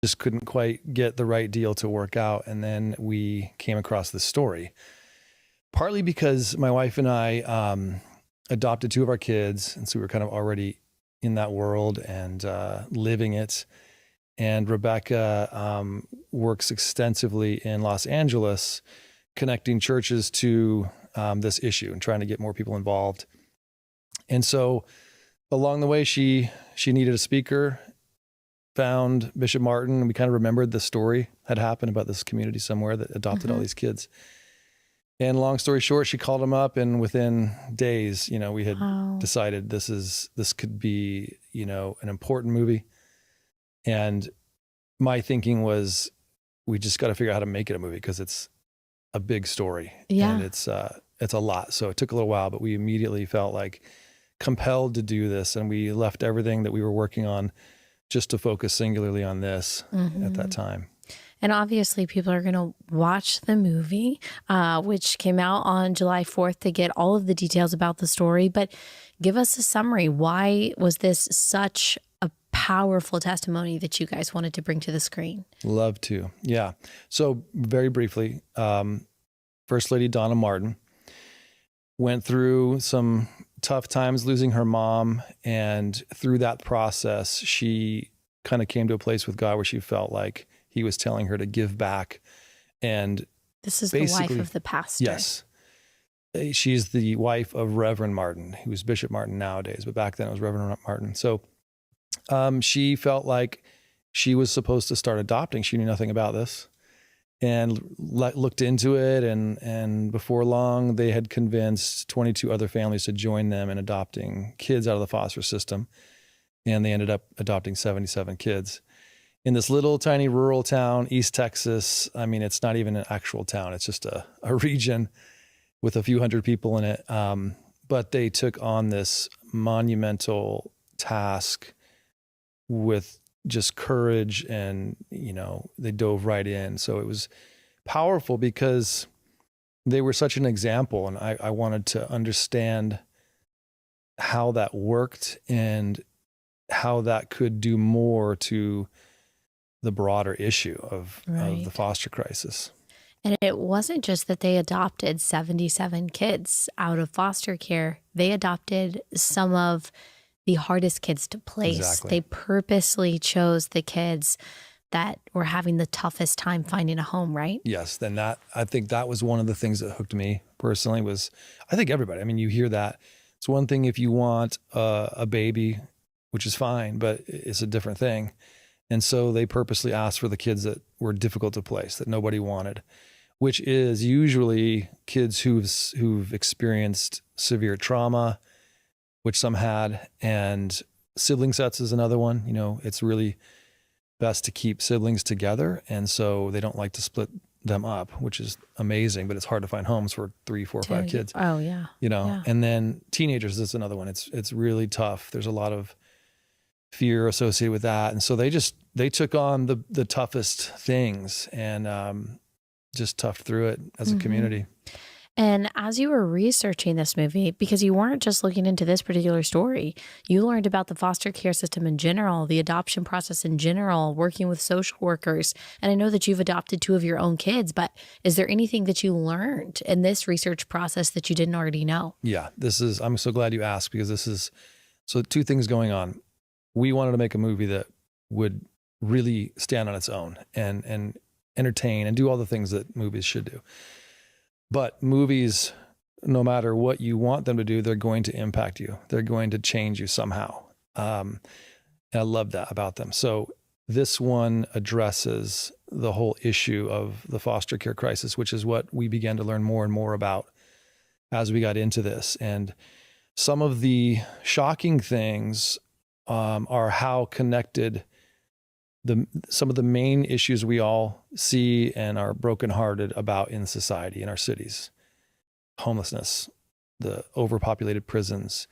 just couldn't quite get the right deal to work out. And then we came across this story, partly because my wife and I adopted 2 of our kids. And so we were kind of already in that world and living it. And Rebecca works extensively in Los Angeles, connecting churches to this issue and trying to get more people involved. And so along the way, she needed a speaker, found Bishop Martin, and we kind of remembered the story had happened about this community somewhere that adopted all these kids. And long story short, she called him up, and within days, we had decided this could be, an important movie. And my thinking was, we just got to figure out how to make it a movie because it's a big story and it's a lot. So it took a little while, but we immediately felt like compelled to do this. And we left everything that we were working on just to focus singularly on this at that time. And obviously people are going to watch the movie, which came out on July 4th to get all of the details about the story. But give us a summary. Why was this such a powerful testimony that you guys wanted to bring to the screen? Love to. Yeah. So very briefly, First Lady Donna Martin went through some tough times losing her mom. And through that process, she kind of came to a place with God where she felt like he was telling her to give back. And this is the wife of the pastor. Yes. She's the wife of Reverend Martin, who's Bishop Martin nowadays, but back then it was Reverend Martin. So she felt like she was supposed to start adopting. She knew nothing about this and looked into it. And before long, they had convinced 22 other families to join them in adopting kids out of the foster system. And they ended up adopting 77 kids. In this little tiny rural town, East Texas, I mean, it's not even an actual town. It's just a region with a few hundred people in it. But they took on this monumental task with just courage and, they dove right in. So it was powerful because they were such an example. And I wanted to understand how that worked and how that could do more to the broader issue of the foster crisis. And it wasn't just that they adopted 77 kids out of foster care. They adopted some of the hardest kids to place. Exactly. They purposely chose the kids that were having the toughest time finding a home, right? Yes. Then I think that was one of the things that hooked me personally was, I think everybody, I mean, you hear that. It's one thing if you want a baby, which is fine, but it's a different thing. And so they purposely asked for the kids that were difficult to place, that nobody wanted, which is usually kids who've experienced severe trauma, which some had, and sibling sets is another one. It's really best to keep siblings together. And so they don't like to split them up, which is amazing, but it's hard to find homes for 3, 4, 5 kids. Oh yeah. Yeah. And then teenagers is another one. It's really tough. There's a lot of fear associated with that. And so they took on the toughest things and just toughed through it as a community. And as you were researching this movie, because you weren't just looking into this particular story, you learned about the foster care system in general, the adoption process in general, working with social workers. And I know that you've adopted 2 of your own kids, but is there anything that you learned in this research process that you didn't already know? Yeah, I'm so glad you asked because so 2 things going on. We wanted to make a movie that would really stand on its own and entertain and do all the things that movies should do. But movies, no matter what you want them to do, they're going to impact you. They're going to change you somehow. And I love that about them. So this one addresses the whole issue of the foster care crisis, which is what we began to learn more and more about as we got into this. And some of the shocking things are how connected some of the main issues we all see and are brokenhearted about in society, in our cities: homelessness, the overpopulated prisons,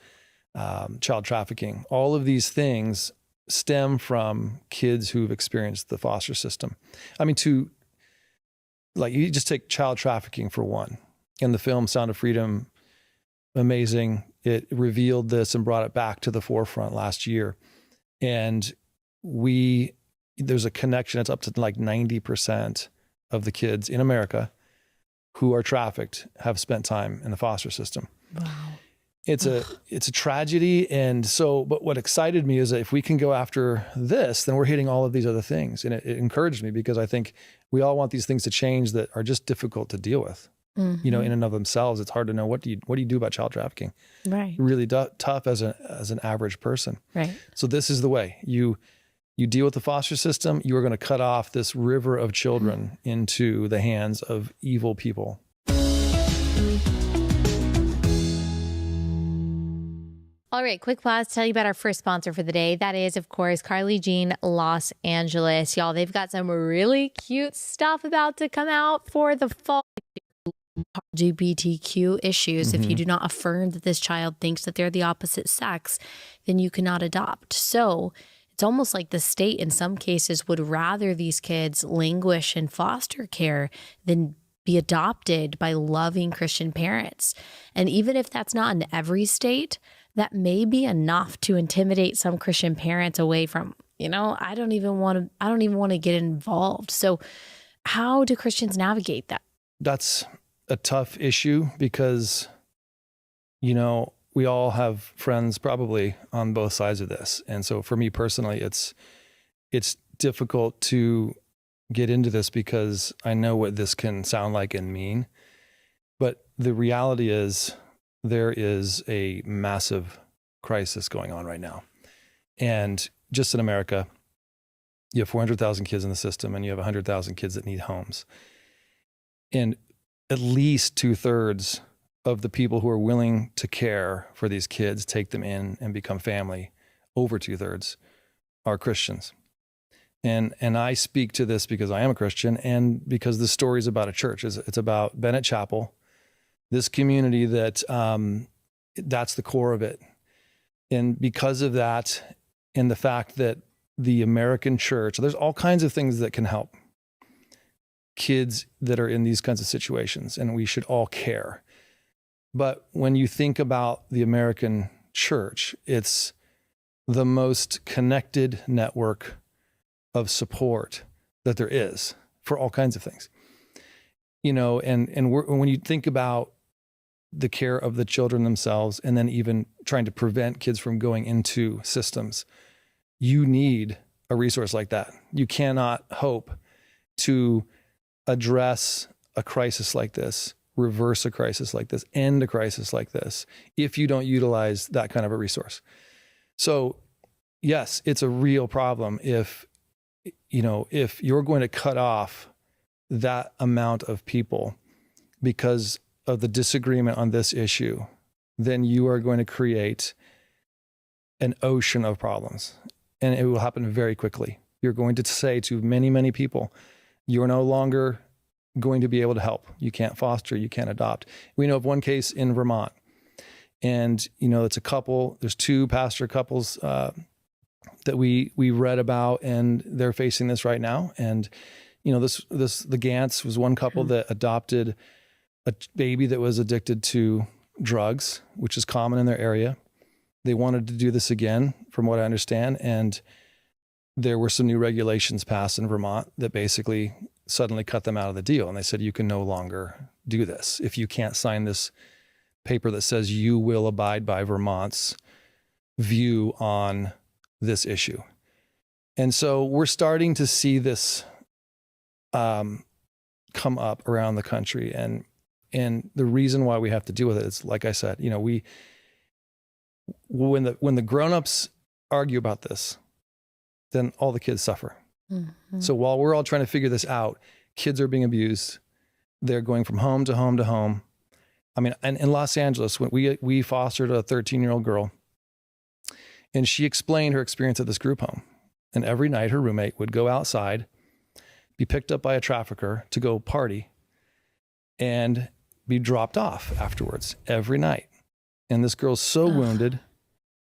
child trafficking. All of these things stem from kids who've experienced the foster system. I mean, you just take child trafficking for one. In the film Sound of Freedom, amazing. It revealed this and brought it back to the forefront last year. And we there's a connection. It's up to like 90% of the kids in America who are trafficked have spent time in the foster system. Wow. It's a tragedy. And so, but what excited me is that if we can go after this, then we're hitting all of these other things. And it encouraged me because I think we all want these things to change that are just difficult to deal with. You know, in and of themselves, it's hard to know what do you do about child trafficking. Right. Really tough as an average person. Right. So this is the way you deal with the foster system. You are going to cut off this river of children into the hands of evil people. All right, quick pause to tell you about our first sponsor for the day. That is, of course, Carly Jean Los Angeles. Y'all, they've got some really cute stuff about to come out for the fall. LGBTQ issues. If you do not affirm that this child thinks that they're the opposite sex, then you cannot adopt. So it's almost like the state in some cases would rather these kids languish in foster care than be adopted by loving Christian parents. And even if that's not in every state, that may be enough to intimidate some Christian parents away from, I don't even want to get involved. So how do Christians navigate that? That's a tough issue because, we all have friends probably on both sides of this. And so for me personally, it's difficult to get into this because I know what this can sound like and mean. But the reality is there is a massive crisis going on right now. And just in America, you have 400,000 kids in the system and you have 100,000 kids that need homes. And at least 2/3 of the people who are willing to care for these kids, take them in and become family, over 2/3 are Christians. And I speak to this because I am a Christian and because the story is about a church. It's about Bennett Chapel, this community that that's the core of it. And because of that and the fact that the American church, there's all kinds of things that can help kids that are in these kinds of situations, and we should all care. But when you think about the American church, it's the most connected network of support that there is for all kinds of things. And when you think about the care of the children themselves, and then even trying to prevent kids from going into systems, you need a resource like that. You cannot hope to address a crisis like this, reverse a crisis like this, end a crisis like this, if you don't utilize that kind of a resource. So yes, it's a real problem if you're going to cut off that amount of people because of the disagreement on this issue, then you are going to create an ocean of problems, and it will happen very quickly. You're going to say to many, many people, you're no longer going to be able to help. You can't foster, you can't adopt. We know of one case in Vermont, and it's a couple. There's two pastor couples that we read about, and they're facing this right now. And the Gantz was one couple that adopted a baby that was addicted to drugs, which is common in their area. They wanted to do this again, from what I understand, and there were some new regulations passed in Vermont that basically suddenly cut them out of the deal. And they said, you can no longer do this if you can't sign this paper that says you will abide by Vermont's view on this issue. And so we're starting to see this come up around the country. And the reason why we have to deal with it is, like I said, when the grown-ups argue about this, then all the kids suffer. Mm-hmm. So while we're all trying to figure this out, kids are being abused. They're going from home to home to home. I mean, and in Los Angeles, when we fostered a 13-year-old girl, and she explained her experience at this group home. And every night her roommate would go outside, be picked up by a trafficker to go party, and be dropped off afterwards every night. And this girl's so wounded.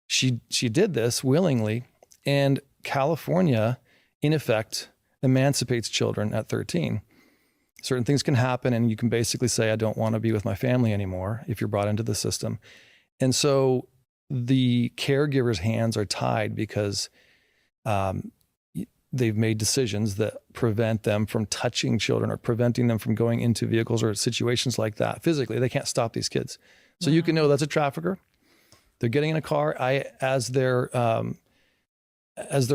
She did this willingly. And California, in effect, emancipates children at 13. Certain things can happen, and you can basically say, I don't want to be with my family anymore if you're brought into the system. And so the caregiver's hands are tied because they've made decisions that prevent them from touching children or preventing them from going into vehicles or situations like that physically. They can't stop these kids. So you can know that's a trafficker. They're getting in a car. As their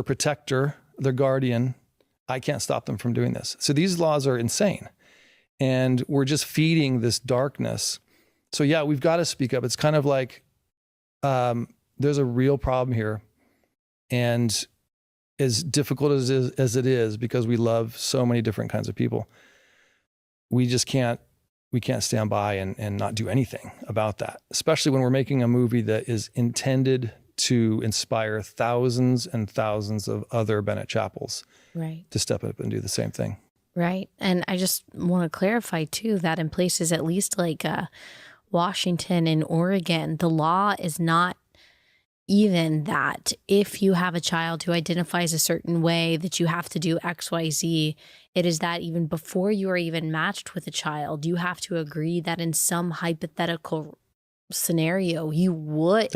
protector, their guardian, I can't stop them from doing this. So these laws are insane. And we're just feeding this darkness. So yeah, we've got to speak up. It's kind of like there's a real problem here. And as difficult as it is, because we love so many different kinds of people, we can't stand by and not do anything about that, especially when we're making a movie that is intended to inspire thousands and thousands of other Bennett Chapels to step up and do the same thing. Right. And I just want to clarify too that in places at least like Washington and Oregon, the law is not even that if you have a child who identifies a certain way that you have to do X, Y, Z. It is that even before you are even matched with a child, you have to agree that in some hypothetical scenario, you would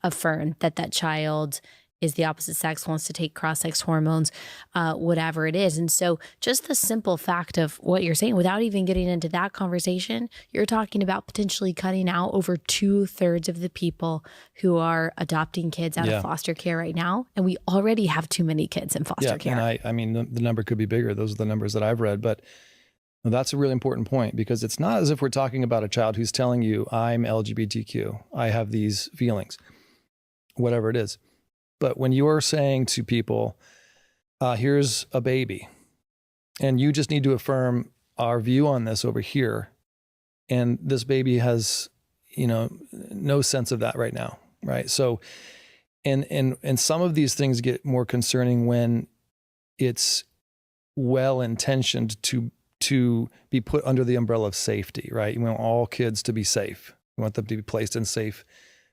affirm that that child is the opposite sex, wants to take cross-sex hormones, whatever it is. And so just the simple fact of what you're saying, without even getting into that conversation, you're talking about potentially cutting out over 2/3 of the people who are adopting kids out of foster care right now. And we already have too many kids in foster care. And I mean, the number could be bigger. Those are the numbers that I've read. But that's a really important point, because it's not as if we're talking about a child who's telling you, I'm LGBTQ, I have these feelings, whatever it is. But when you're saying to people, here's a baby, and you just need to affirm our view on this over here, and this baby has, no sense of that right now, right? So, and some of these things get more concerning when it's well-intentioned to be put under the umbrella of safety, right? You want all kids to be safe. You want them to be placed in safe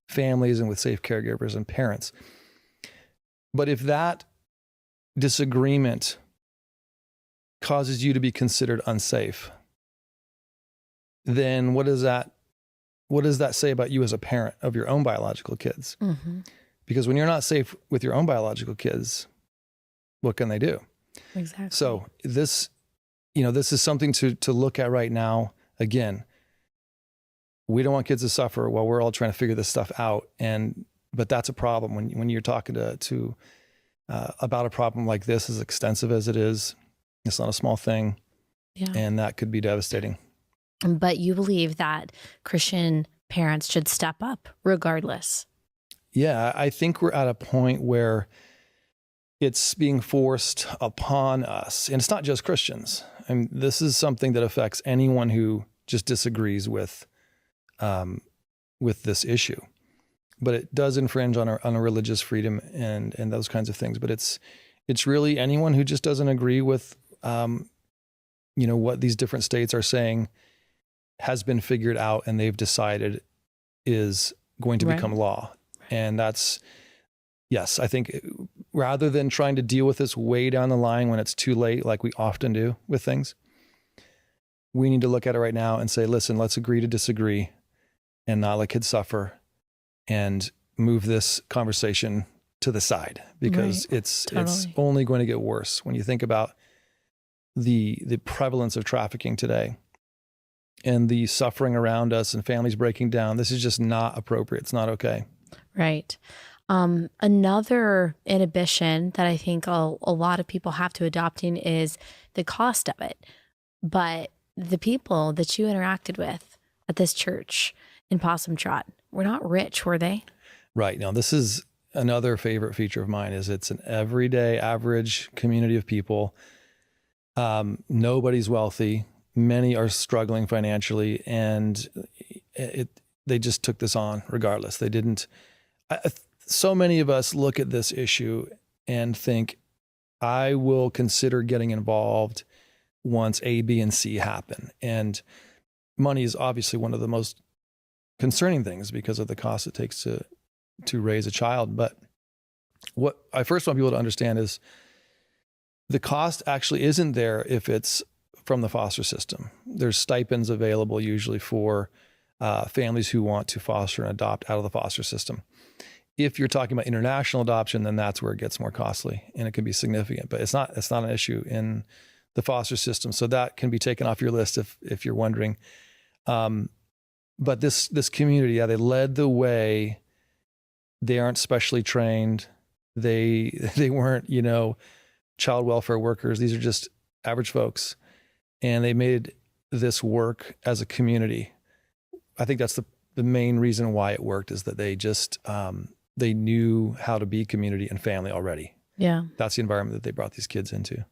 families and with safe caregivers and parents. But if that disagreement causes you to be considered unsafe, then what does that say about you as a parent of your own biological kids? Mm-hmm. Because when you're not safe with your own biological kids, what can they do? Exactly. So this is something to look at right now. Again, we don't want kids to suffer while we're all trying to figure this stuff out. But that's a problem when you're talking to about a problem like this, as extensive as it is. It's not a small thing, and that could be devastating. But you believe that Christian parents should step up regardless. Yeah, I think we're at a point where it's being forced upon us, and it's not just Christians. I mean, this is something that affects anyone who just disagrees with this issue. But it does infringe on a religious freedom and those kinds of things. But it's really anyone who just doesn't agree with, what these different states are saying has been figured out and they've decided is going to become law. And that's, yes, I think rather than trying to deal with this way down the line when it's too late, like we often do with things, we need to look at it right now and say, listen, let's agree to disagree and not let kids suffer, and move this conversation to the side, because it's only going to get worse. When you think about the prevalence of trafficking today and the suffering around us and families breaking down, this is just not appropriate. It's not okay. Right. Another inhibition that I think a lot of people have to adopting is the cost of it. But the people that you interacted with at this church in Possum Trot were not rich, were they? Right. Now, this is another favorite feature of mine, is it's an everyday average community of people. Nobody's wealthy. Many are struggling financially, and they just took this on regardless. They didn't. So many of us look at this issue and think, I will consider getting involved once A, B, and C happen. And money is obviously one of the most concerning things because of the cost it takes to raise a child. But what I first want people to understand is the cost actually isn't there if it's from the foster system. There's stipends available usually for families who want to foster and adopt out of the foster system. if you're talking about international adoption, then that's where it gets more costly and it can be significant, but it's not an issue in the foster system. So that can be taken off your list if you're wondering. But this community, they led the way. They aren't specially trained. They weren't, child welfare workers. These are just average folks. And they made this work as a community. I think that's the main reason why it worked, is that they just, they knew how to be community and family already. Yeah. That's the environment that they brought these kids into.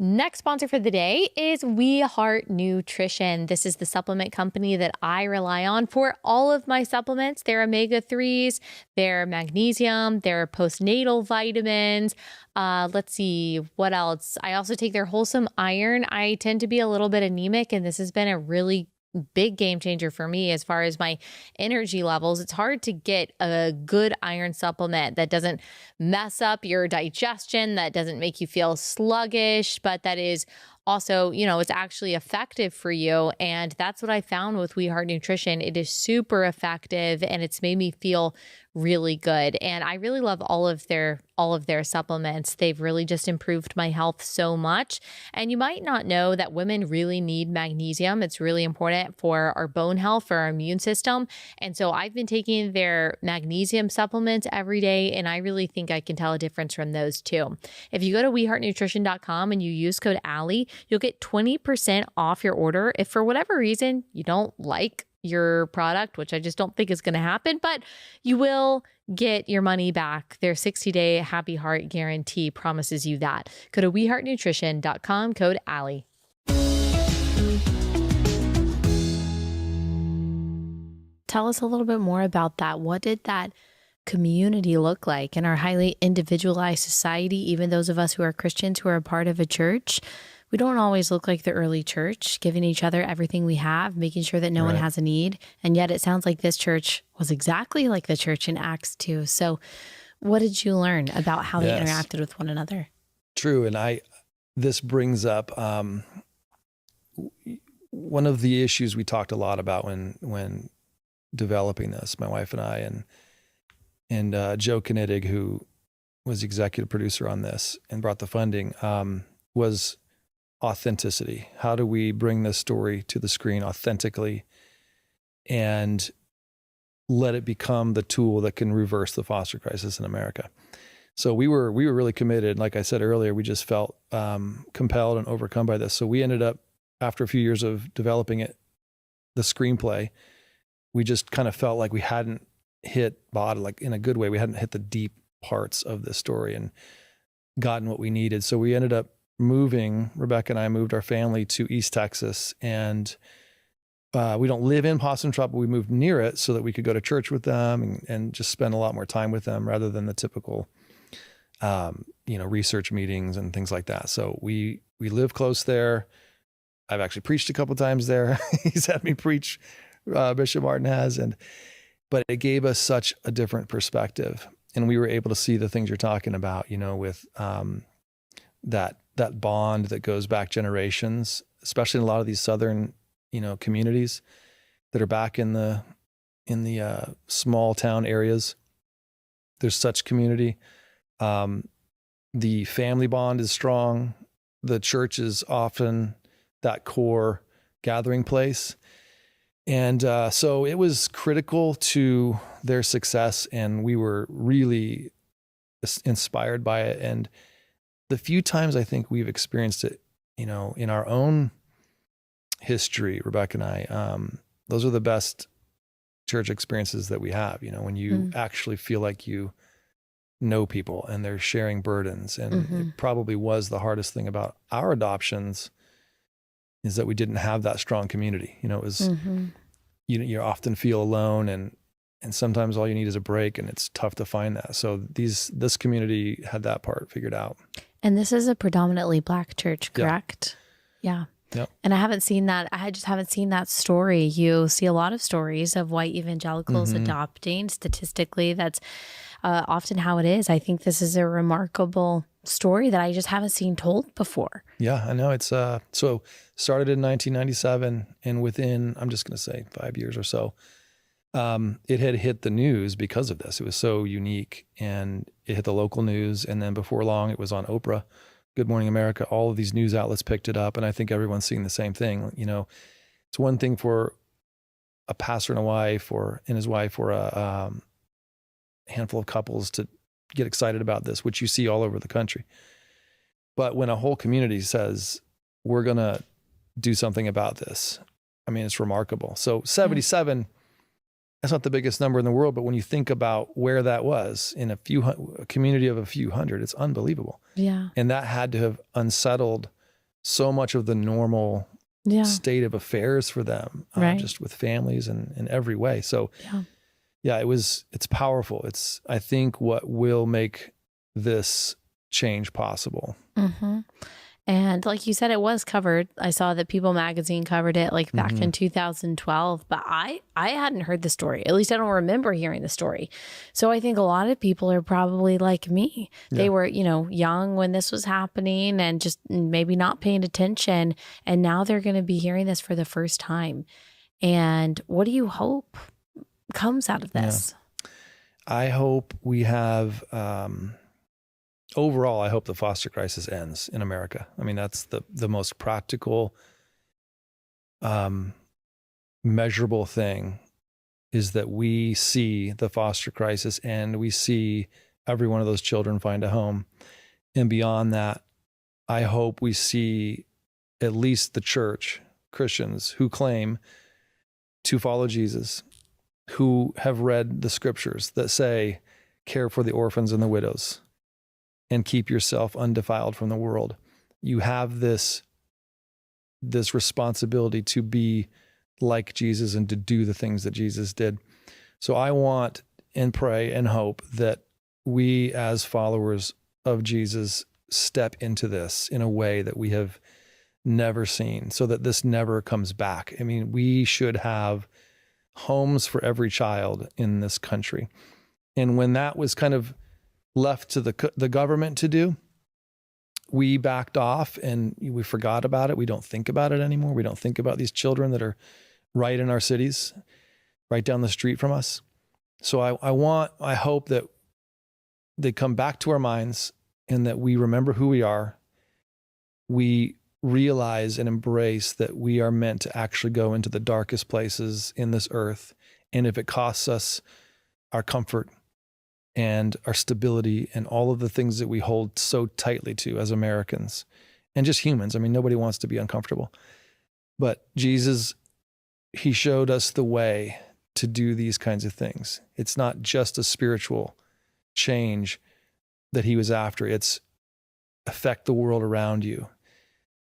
Next sponsor for the day is We Heart Nutrition. This is the supplement company that I rely on for all of my supplements. Their omega-3s, their magnesium, their postnatal vitamins. Let's see, what else? I also take their wholesome iron. I tend to be a little bit anemic, and this has been a really big game changer for me as far as my energy levels. It's hard to get a good iron supplement that doesn't mess up your digestion, that doesn't make you feel sluggish, but that is also, it's actually effective for you. And that's what I found with We Heart Nutrition. It is super effective and it's made me feel really good. And I really love all of their supplements. They've really just improved my health so much. And you might not know that women really need magnesium. It's really important for our bone health, for our immune system. And so I've been taking their magnesium supplements every day, and I really think I can tell a difference from those too. If you go to weheartnutrition.com and you use code Allie, you'll get 20% off your order. If for whatever reason you don't like your product, which I just don't think is going to happen, but you will get your money back. Their 60-day happy heart guarantee promises you that. Go to weheartnutrition.com, code Allie. Tell us a little bit more about that. What did that community look like in our highly individualized society? Even those of us who are Christians, who are a part of a church, we don't always look like the early church, giving each other everything we have, making sure that no one has a need. And yet it sounds like this church was exactly like the church in Acts 2. So what did you learn about how they interacted with one another? True. And this brings up one of the issues we talked a lot about when developing this, my wife and I, and Joe Knittig, who was the executive producer on this and brought the funding, was authenticity. How do we bring this story to the screen authentically and let it become the tool that can reverse the foster crisis in America? So we were really committed. Like I said earlier, we just felt compelled and overcome by this. So we ended up, after a few years of developing it, the screenplay, we just kind of felt like we hadn't hit bottom, like in a good way. We hadn't hit the deep parts of this story and gotten what we needed. So we ended up Rebecca and I moved our family to East Texas, and we don't live in Possum Trot, but we moved near it so that we could go to church with them and just spend a lot more time with them rather than the typical, research meetings and things like that. So we live close there. I've actually preached a couple of times there. He's had me preach, Bishop Martin has, but it gave us such a different perspective, and we were able to see the things you're talking about, with that bond that goes back generations, especially in a lot of these southern, communities that are back in the small town areas. There's such community. The family bond is strong. The church is often that core gathering place. And so it was critical to their success, and we were really inspired by it. And the few times I think we've experienced it, in our own history, Rebecca and I, those are the best church experiences that we have, when you actually feel like you know people and they're sharing burdens. And it probably was the hardest thing about our adoptions is that we didn't have that strong community. It was, you often feel alone, and sometimes all you need is a break, and it's tough to find that. So this community had that part figured out. And this is a predominantly Black church, correct? Yeah. Yep. And I haven't seen that. I just haven't seen that story. You see a lot of stories of white evangelicals adopting. Statistically, that's often how it is. I think this is a remarkable story that I just haven't seen told before. Yeah, I know. It's so started in 1997, and within, I'm just going to say 5 years or so, it had hit the news because of this. It was so unique, and it hit the local news. And then before long, it was on Oprah, Good Morning America. All of these news outlets picked it up, and I think everyone's seeing the same thing. You know, it's one thing for a pastor and a wife, or and his wife, or a handful of couples to get excited about this, which you see all over the country. But when a whole community says, we're going to do something about this, I mean, it's remarkable. So 77, that's not the biggest number in the world, but when you think about where that was in a community of a few hundred, it's unbelievable. Yeah. And that had to have unsettled so much of the normal state of affairs for them, just with families and in every way. So it's powerful. It's, I think, what will make this change possible. Mm-hmm. And like you said, it was covered. I saw that People Magazine covered it like back in 2012, but I hadn't heard the story. At least I don't remember hearing the story. So I think a lot of people are probably like me. They were, young when this was happening and just maybe not paying attention. And now they're going to be hearing this for the first time. And what do you hope comes out of this? Yeah. I hope we have, overall, I hope the foster crisis ends in America. I mean, that's the most practical, measurable thing, is that we see the foster crisis and we see every one of those children find a home. And beyond that, I hope we see at least the church, Christians who claim to follow Jesus, who have read the scriptures that say, care for the orphans and the widows, and keep yourself undefiled from the world. You have this responsibility to be like Jesus and to do the things that Jesus did. So I want and pray and hope that we as followers of Jesus step into this in a way that we have never seen, so that this never comes back. I mean, we should have homes for every child in this country. And when that was kind of left to the government to do, we backed off and we forgot about it. We don't think about it anymore. We don't think about these children that are right in our cities, right down the street from us. So I hope that they come back to our minds and that we remember who we are. We realize and embrace that we are meant to actually go into the darkest places in this earth. And if it costs us our comfort and our stability and all of the things that we hold so tightly to as Americans and just humans. I mean, nobody wants to be uncomfortable. But Jesus, he showed us the way to do these kinds of things. It's not just a spiritual change that he was after. It's affect the world around you.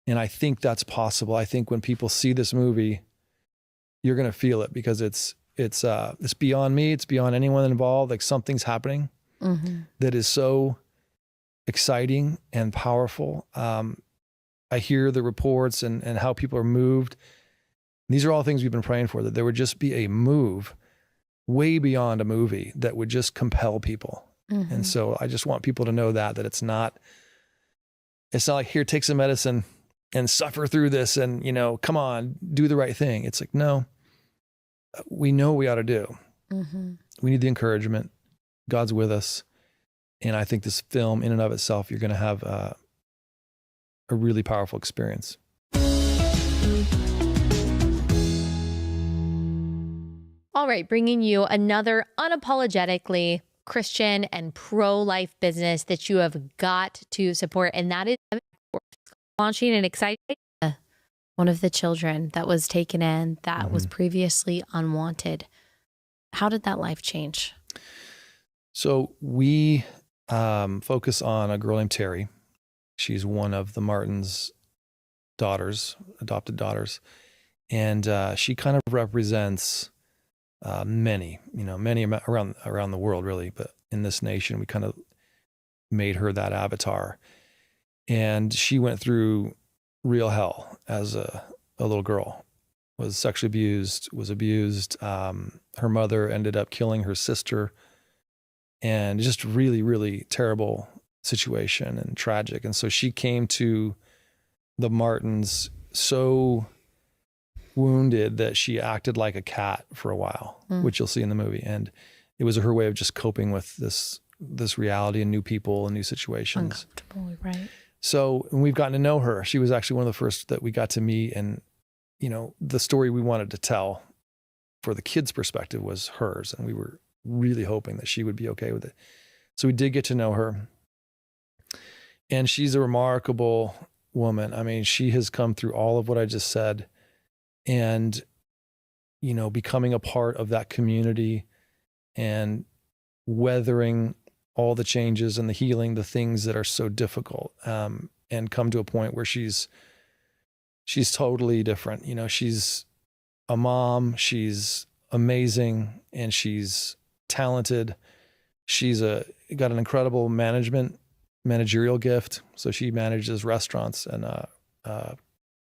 And I think that's possible. I think when people see this movie, you're going to feel it, because it's beyond me. It's beyond anyone involved. Like, something's happening that is so exciting and powerful. I hear the reports and how people are moved. These are all things we've been praying for, that there would just be a move way beyond a movie that would just compel people. And so I just want people to know that it's not like, here, take some medicine and suffer through this and, come on, do the right thing. It's like, no, we know what we ought to do. We need the encouragement. God's with us. And I think this film in and of itself, you're going to have a really powerful experience. All right, bringing you another unapologetically Christian and pro-life business that you have got to support, and that is launching an exciting one of the children that was taken in that was previously unwanted. How did that life change? So we focus on a girl named Terry. She's one of the Martins' daughters, adopted daughters, and she kind of represents many around the world, really, but in this nation, we kind of made her that avatar. And she went through real hell as a little girl, was sexually abused, was abused. Her mother ended up killing her sister and just really, really terrible situation and tragic. And so she came to the Martins so wounded that she acted like a cat for a while, which you'll see in the movie. And it was her way of just coping with this reality and new people and new situations. Uncomfortable, right? So when we've gotten to know her, she was actually one of the first that we got to meet. And, you know, the story we wanted to tell for the kids' perspective was hers. And we were really hoping that she would be okay with it. So we did get to know her. And she's a remarkable woman. I mean, she has come through all of what I just said, and, you know, becoming a part of that community and weathering all the changes and the healing, the things that are so difficult, and come to a point where she's totally different. You know, she's a mom, she's amazing, and she's talented. She's got an incredible managerial gift. So she manages restaurants, and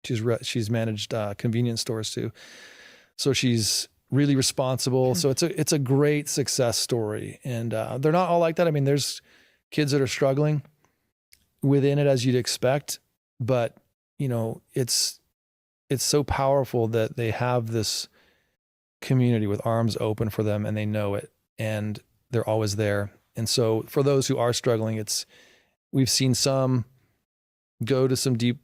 she's managed convenience stores too. So she's really responsible. So it's a great success story. And they're not all like that. I mean, there's kids that are struggling within it, as you'd expect, but you know, it's so powerful that they have this community with arms open for them, and they know it, and they're always there. And so for those who are struggling, we've seen some go to some deep,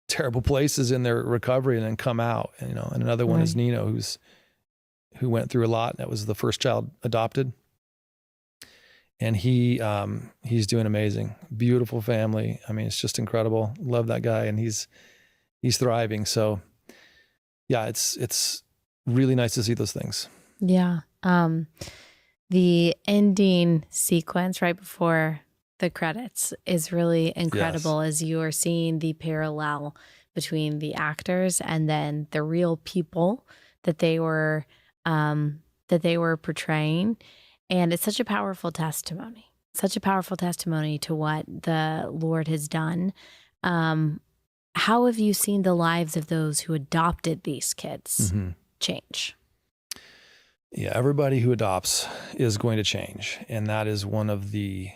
terrible places in their recovery and then come out, and, you know, and another one is Nino, who went through a lot. That was the first child adopted. And he's doing amazing. Beautiful family. I mean, it's just incredible. Love that guy. And he's thriving. So yeah, it's really nice to see those things. Yeah. The ending sequence right before the credits is really incredible, as you are seeing the parallel between the actors and then the real people that they were portraying. And it's such a powerful testimony to what the Lord has done. How have you seen the lives of those who adopted these kids change? Yeah, everybody who adopts is going to change. And that is one of the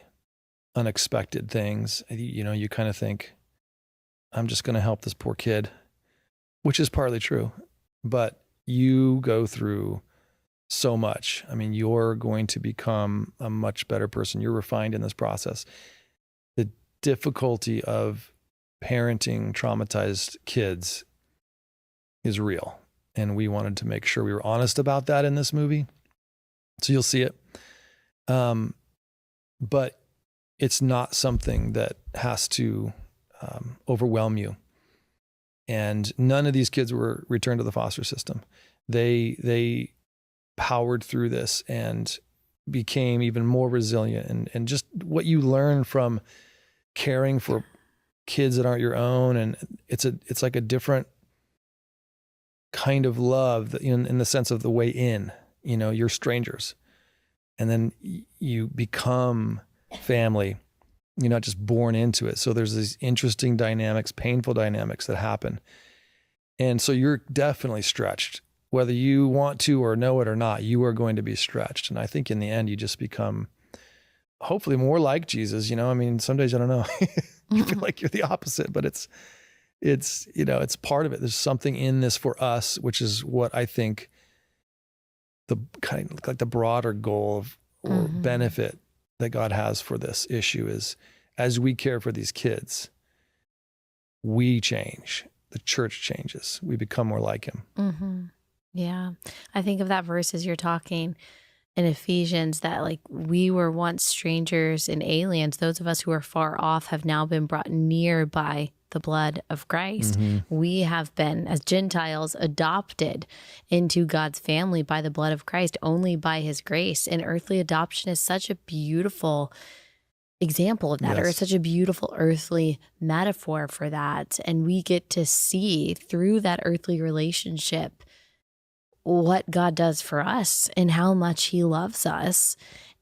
unexpected things. You know, you kind of think, I'm just going to help this poor kid, which is partly true, but you go through so much. I mean, you're going to become a much better person. You're refined in this process. The difficulty of parenting traumatized kids is real. And we wanted to make sure we were honest about that in this movie. So you'll see it. But it's not something that has to overwhelm you. And none of these kids were returned to the foster system. They powered through this and became even more resilient. And just what you learn from caring for kids that aren't your own, and it's like a different kind of love in the sense of the way in. You know, you're strangers, and then you become family. You're not just born into it. So there's these interesting dynamics, painful dynamics that happen. And so you're definitely stretched. Whether you want to or know it or not, you are going to be stretched. And I think in the end, you just become hopefully more like Jesus. You know, I mean, some days I don't know. You feel like you're the opposite, but it's, you know, it's part of it. There's something in this for us, which is what I think the kind of like the broader goal of, or benefit that God has for this issue is, as we care for these kids, we change. The church changes. We become more like him. Yeah. I think of that verse as you're talking in Ephesians, that like we were once strangers and aliens. Those of us who are far off have now been brought near by the blood of Christ. We have been, as Gentiles, adopted into God's family by the blood of Christ, only by his grace. And earthly adoption is such a beautiful example of that, or such a beautiful earthly metaphor for that. And we get to see through that earthly relationship what God does for us and how much he loves us.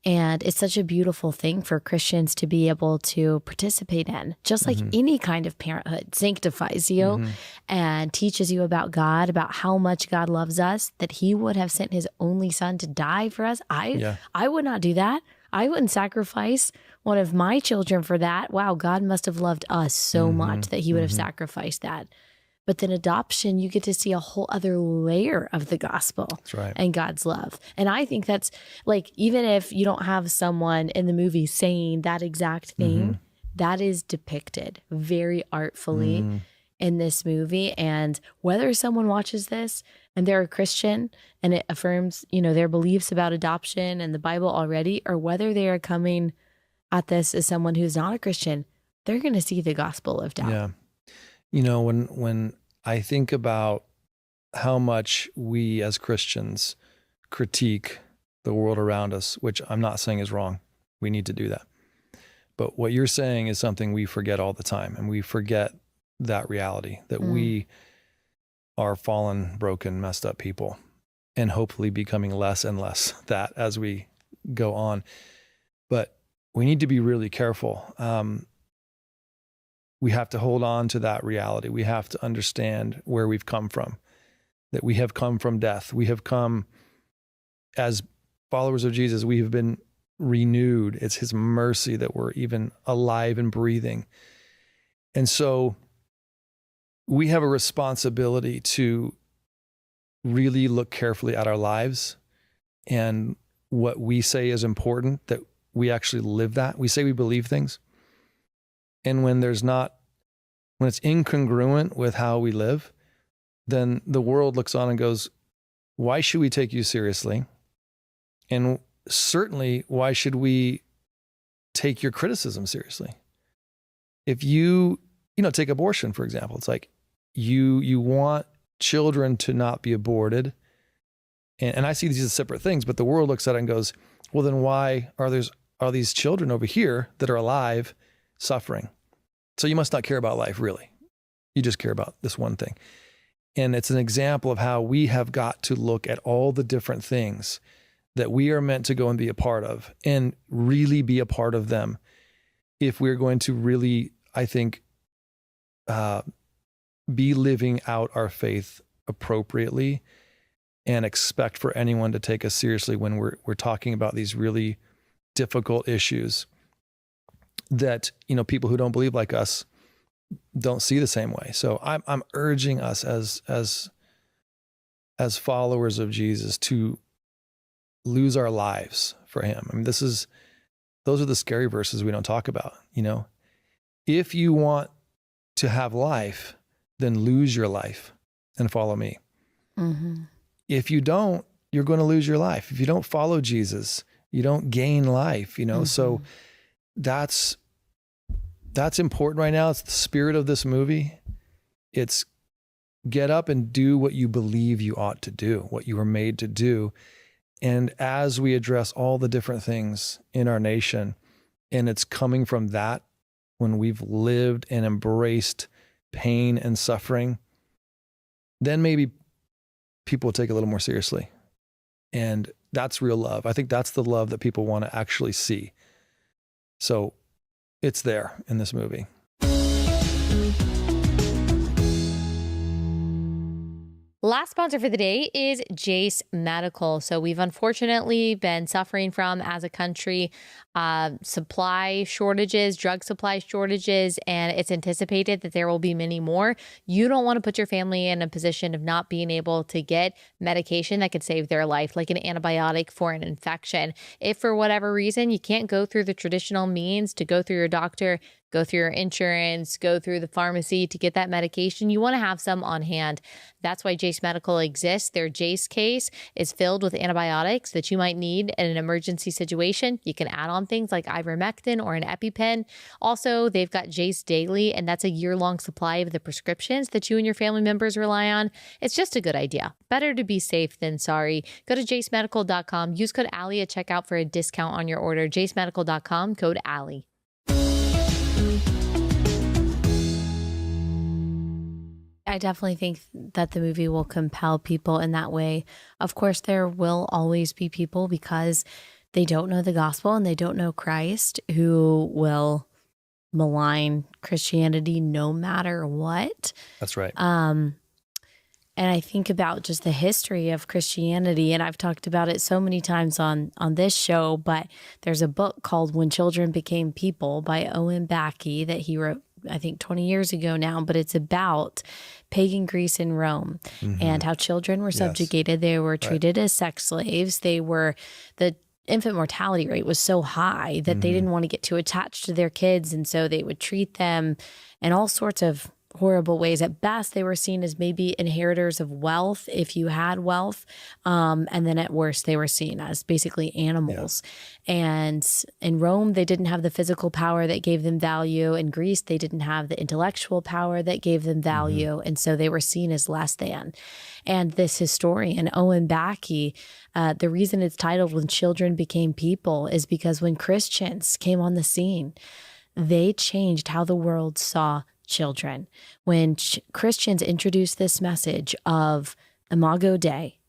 And it's such a beautiful thing for Christians to be able to participate in, just like any kind of parenthood sanctifies you and teaches you about God, about how much God loves us, that he would have sent his only son to die for us. I would not do that. I wouldn't sacrifice one of my children for that. Wow, God must have loved us so much that he would have sacrificed that. But then adoption, you get to see a whole other layer of the gospel and God's love. And I think that's like, even if you don't have someone in the movie saying that exact thing, that is depicted very artfully in this movie. And whether someone watches this and they're a Christian and it affirms, their beliefs about adoption and the Bible already, or whether they are coming at this as someone who's not a Christian, they're going to see the gospel lived out. Yeah. When I think about how much we as Christians critique the world around us, which I'm not saying is wrong, we need to do that. But what you're saying is something we forget all the time, and we forget that reality that we are fallen, broken, messed up people, and hopefully becoming less and less that as we go on. But we need to be really careful. We have to hold on to that reality. We have to understand where we've come from, that we have come from death. We have come as followers of Jesus. We have been renewed. It's his mercy that we're even alive and breathing. And so we have a responsibility to really look carefully at our lives and what we say is important, that we actually live that. We say we believe things. And when it's incongruent with how we live, then the world looks on and goes, why should we take you seriously? And certainly, why should we take your criticism seriously? If you take abortion, for example, it's like you want children to not be aborted. And I see these as separate things, but the world looks at it and goes, well, then why are these children over here that are alive suffering? So you must not care about life, really. You just care about this one thing. And it's an example of how we have got to look at all the different things that we are meant to go and be a part of and really be a part of them if we're going to really, I think, be living out our faith appropriately and expect for anyone to take us seriously when we're talking about these really difficult issues that, people who don't believe like us don't see the same way. So I'm urging us as followers of Jesus to lose our lives for him. I mean, those are the scary verses we don't talk about. If you want to have life, then lose your life and follow me. If you don't, you're going to lose your life. If you don't follow Jesus, you don't gain life, So that's important right now. It's the spirit of this movie. It's get up and do what you believe you ought to do, what you were made to do. And as we address all the different things in our nation, and it's coming from that, when we've lived and embraced pain and suffering, then maybe people will take it a little more seriously. And that's real love. I think that's the love that people want to actually see. So it's there in this movie. Last sponsor for the day is Jase Medical. So we've unfortunately been suffering from, as a country, supply shortages, drug supply shortages, and it's anticipated that there will be many more. You don't want to put your family in a position of not being able to get medication that could save their life, like an antibiotic for an infection. If for whatever reason you can't go through the traditional means to go through your doctor, go through your insurance, go through the pharmacy to get that medication, you want to have some on hand. That's why Jase Medical exists. Their Jase case is filled with antibiotics that you might need in an emergency situation. You can add on things like ivermectin or an EpiPen. Also, they've got Jase Daily, and that's a year-long supply of the prescriptions that you and your family members rely on. It's just a good idea. Better to be safe than sorry. Go to jasemedical.com. Use code Allie at checkout for a discount on your order. jasemedical.com, code Allie. I definitely think that the movie will compel people in that way. Of course, there will always be people, because they don't know the gospel and they don't know Christ, who will malign Christianity no matter what. That's right. And I think about just the history of Christianity, and I've talked about it so many times on this show, but there's a book called When Children Became People by Owen Backey that he wrote, I think 20 years ago now, but it's about pagan Greece and Rome and how children were subjugated. They were treated as sex slaves. The infant mortality rate was so high that they didn't want to get too attached to their kids. And so they would treat them in all sorts of horrible ways. At best, they were seen as maybe inheritors of wealth if you had wealth. And then at worst, they were seen as basically animals. Yeah. And in Rome, they didn't have the physical power that gave them value. In Greece, they didn't have the intellectual power that gave them value. And so they were seen as less than. And this historian, Owen Backey, the reason it's titled When Children Became People is because when Christians came on the scene, they changed how the world saw children. When Christians introduced this message of Imago Dei,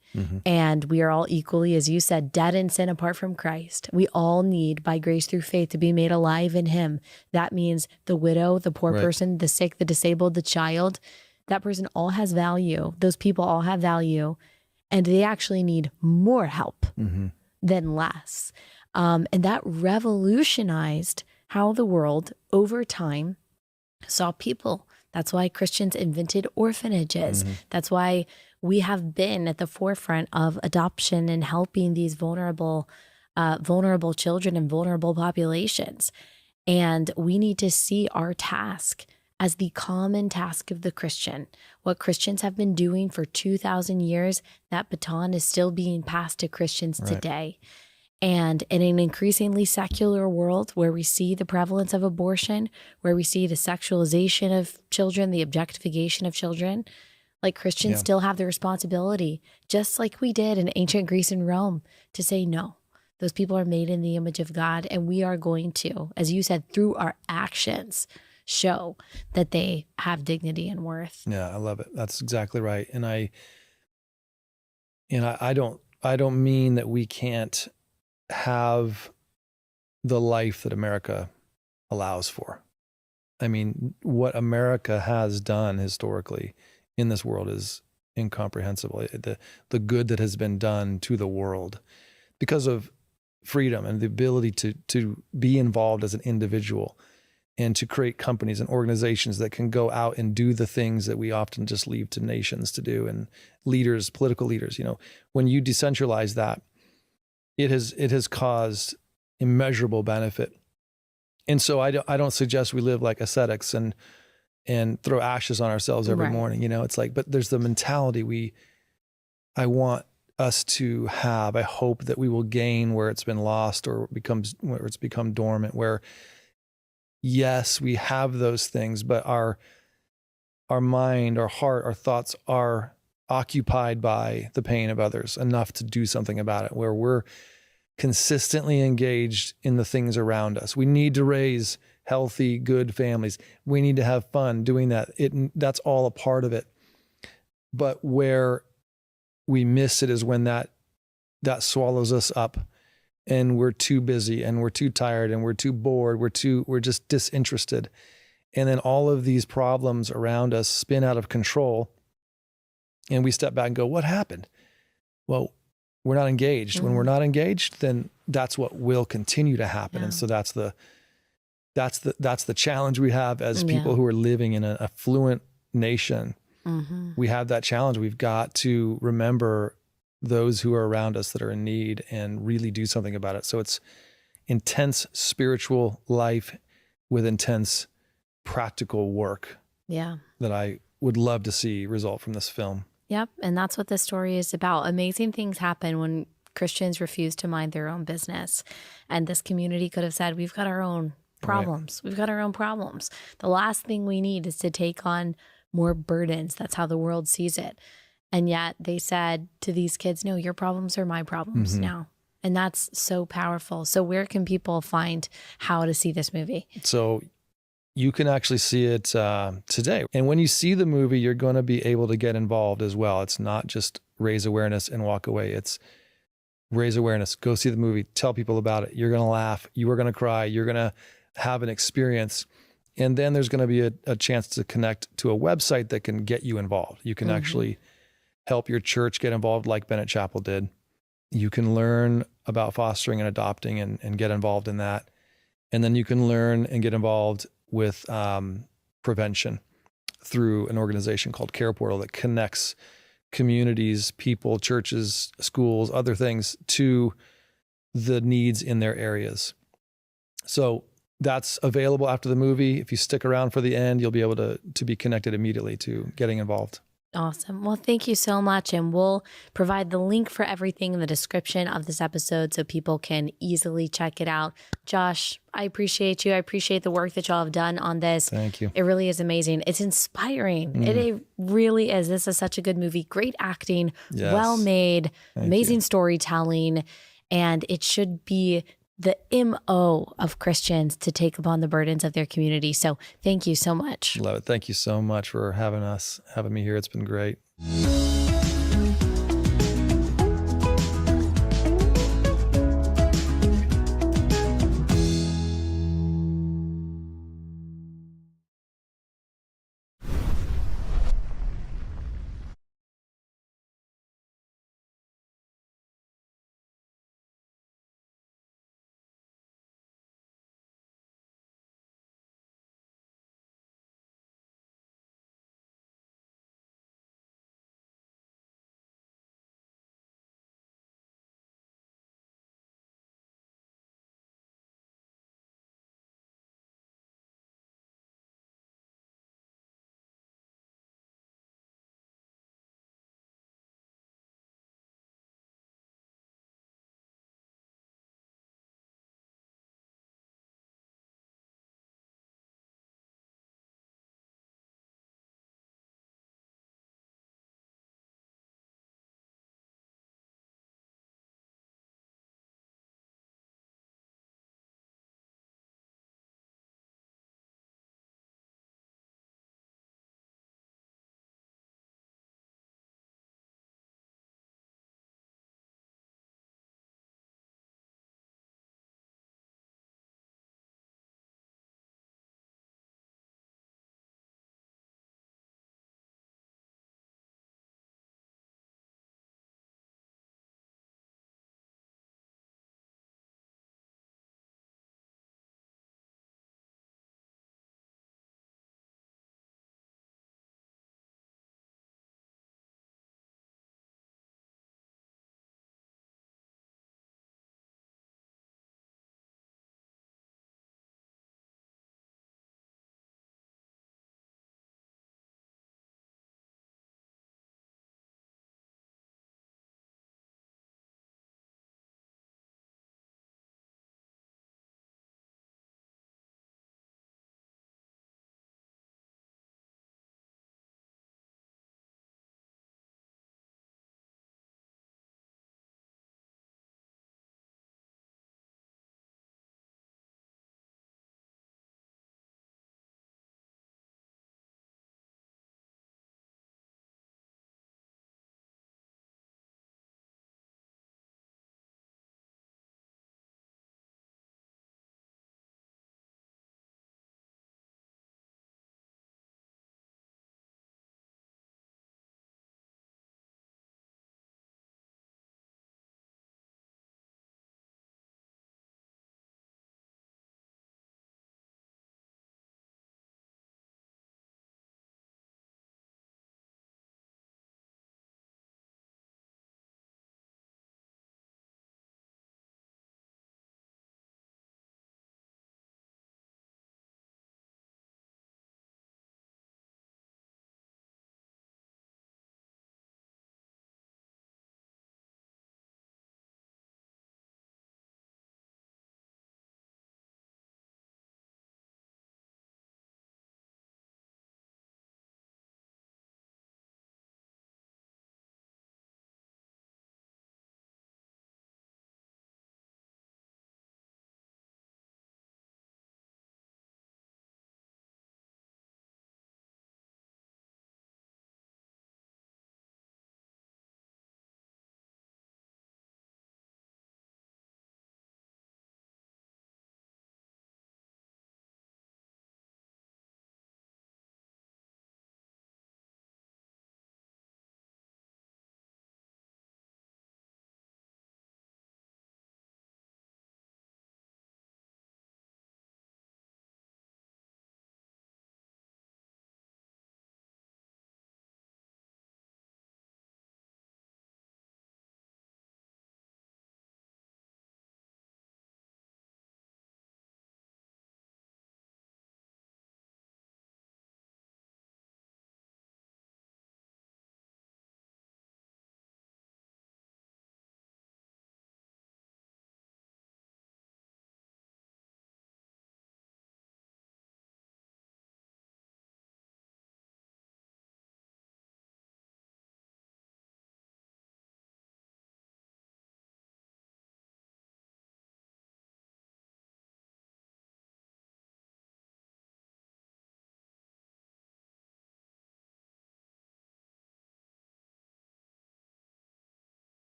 and we are all equally, as you said, dead in sin apart from Christ. We all need, by grace through faith, to be made alive in him. That means the widow, the poor person, the sick, the disabled, the child. That person all has value. Those people all have value, and they actually need more help than less. And that revolutionized how the world over time saw people. That's why Christians invented orphanages. That's why we have been at the forefront of adoption and helping these vulnerable children and vulnerable populations. And we need to see our task as the common task of the Christian. What Christians have been doing for 2,000 years, that baton is still being passed to Christians today. And in an increasingly secular world where we see the prevalence of abortion, where we see the sexualization of children, the objectification of children, like Christians still have the responsibility, just like we did in ancient Greece and Rome, to say, no, those people are made in the image of God. And we are going to, as you said, through our actions, show that they have dignity and worth. Yeah, I love it. That's exactly right. And I don't mean that we can't have the life that America allows for. I mean, what America has done historically in this world is incomprehensible. The good that has been done to the world because of freedom and the ability to be involved as an individual and to create companies and organizations that can go out and do the things that we often just leave to nations to do, and leaders, political leaders. When you decentralize that, it has caused immeasurable benefit. And so I don't suggest we live like ascetics and throw ashes on ourselves every morning. It's like, but there's the mentality I want us to have. I hope that we will gain where it's been lost or where it's become dormant, where yes, we have those things, but our mind, our heart, our thoughts are occupied by the pain of others enough to do something about it, where we're consistently engaged in the things around us. We need to raise healthy, good families. We need to have fun doing that. That's all a part of it. But where we miss it is when that swallows us up and we're too busy and we're too tired and we're too bored. We're just disinterested. And then all of these problems around us spin out of control. And we step back and go, what happened? Well, we're not engaged. When we're not engaged, then that's what will continue to happen. And so that's the challenge we have as people who are living in an affluent nation. We have that challenge. We've got to remember those who are around us that are in need and really do something about it. So it's intense spiritual life with intense practical work. Yeah. That I would love to see result from this film. Yep. And that's what this story is about. Amazing things happen when Christians refuse to mind their own business. And this community could have said, we've got our own problems. We've got our own problems. The last thing we need is to take on more burdens. That's how the world sees it. And yet they said to these kids, no, your problems are my problems now. And that's so powerful. So where can people find how to see this movie? So you can actually see it today. And when you see the movie, you're going to be able to get involved as well. It's not just raise awareness and walk away. It's raise awareness, go see the movie, tell people about it. You're going to laugh. You are going to cry. You're going to have an experience. And then there's going to be a chance to connect to a website that can get you involved. You can actually help your church get involved like Bennett Chapel did. You can learn about fostering and adopting and get involved in that. And then you can learn and get involved with prevention through an organization called Care Portal that connects communities, people, churches, schools, other things to the needs in their areas. So that's available after the movie. If you stick around for the end, you'll be able to be connected immediately to getting involved. Awesome. Well, thank you so much. And we'll provide the link for everything in the description of this episode so people can easily check it out. Josh, I appreciate you. I appreciate the work that y'all have done on this. Thank you. It really is amazing. It's inspiring. It really is. This is such a good movie. Great acting, Yes. well made, Thank amazing you. storytelling. And it should be the MO of Christians to take upon the burdens of their community. So thank you so much. Love it. Thank you so much for having me here. It's been great.